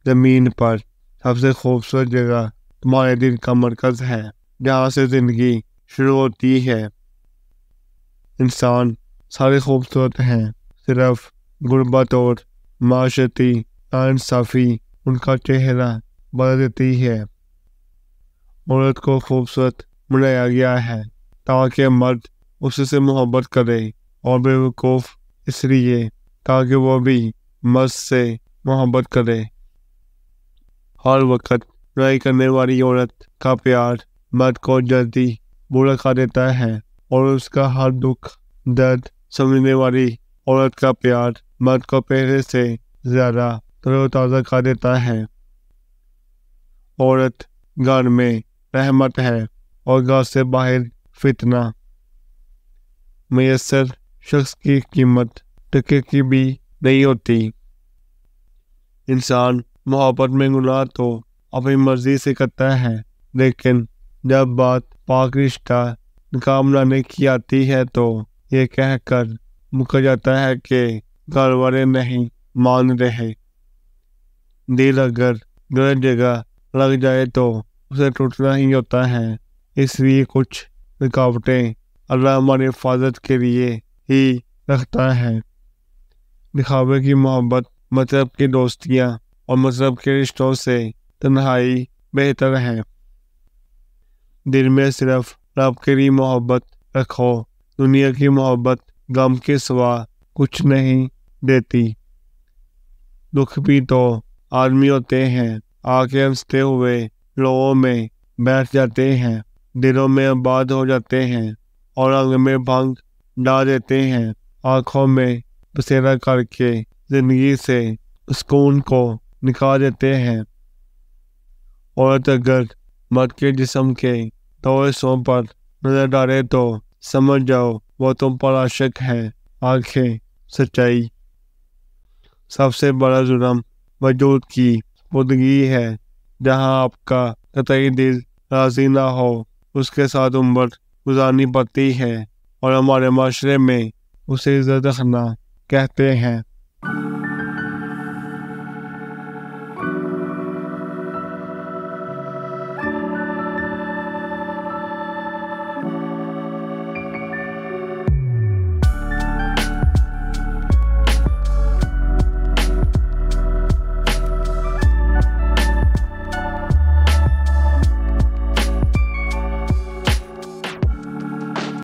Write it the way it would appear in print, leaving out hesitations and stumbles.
زمین پر سب سے خوبصورت جگہ تمہارے دل کا مرکز ہے، جہاں سے زندگی شروع ہوتی ہے۔ انسان سارے خوبصورت ہیں، صرف غربت اور معاشرتی ناانصافی ان کا چہرہ بدل دیتی ہے۔ عورت کو خوبصورت بنایا گیا ہے تاکہ مرد اس سے محبت کرے، اور بیوقوف اس لیے تاکہ وہ بھی مرد سے محبت کرے۔ ہر وقت برائی کرنے والی عورت کا پیار مرد کو جلدی برا کر دیتا ہے، اور اس کا ہر دکھ درد سمجھنے والی عورت کا پیار مرد کو پہلے سے زیادہ تر و تازہ کر دیتا ہے۔ عورت گھر میں رحمت ہے اور گھر سے باہر فتنہ۔ میسر شخص کی قیمت ٹکے کی بھی نہیں ہوتی۔ انسان محبت میں گناہ تو اپنی مرضی سے کرتا ہے، لیکن جب بات پاک رشتہ نکاح بنانے کی آتی ہے تو یہ کہہ کر مکر جاتا ہے کہ گھر والے نہیں مان رہے۔ دل اگر غلط جگہ لگ جائے تو اسے ٹوٹنا ہی ہوتا ہے، اس لیے کچھ رکاوٹیں اللہ ہماری حفاظت کے لیے ہی رکھتا ہے۔ دکھاوے کی محبت، مطلب کی دوستیاں اور مطلب کے رشتوں سے تنہائی بہتر ہے۔ دل میں صرف رب کے لیے محبت رکھو، دنیا کی محبت غم کے سوا کچھ نہیں دیتی۔ دکھ بھی تو آدمی ہوتے ہیں، آ کے ہنستے ہوئے لوگوں میں بیٹھ جاتے ہیں، دلوں میں آباد ہو جاتے ہیں اور رنگ میں بھنگ ڈال دیتے ہیں، آنکھوں میں بسیرا کر کے زندگی سے سکون کو نکال دیتے ہیں۔ عورت اگر مرد کے جسم کے دو حصوں پر نظر ڈالے تو سمجھ جاؤ وہ تم پر عاشق ہے۔ آنکھیں سچائی۔ سب سے بڑا ظلم وجود کی سپردگی ہے۔ جہاں آپ کا قطعی دل راضی نہ ہو اس کے ساتھ عمر گزارنی پڑتی ہے، اور ہمارے معاشرے میں اسے عزت رکھنا کہتے ہیں۔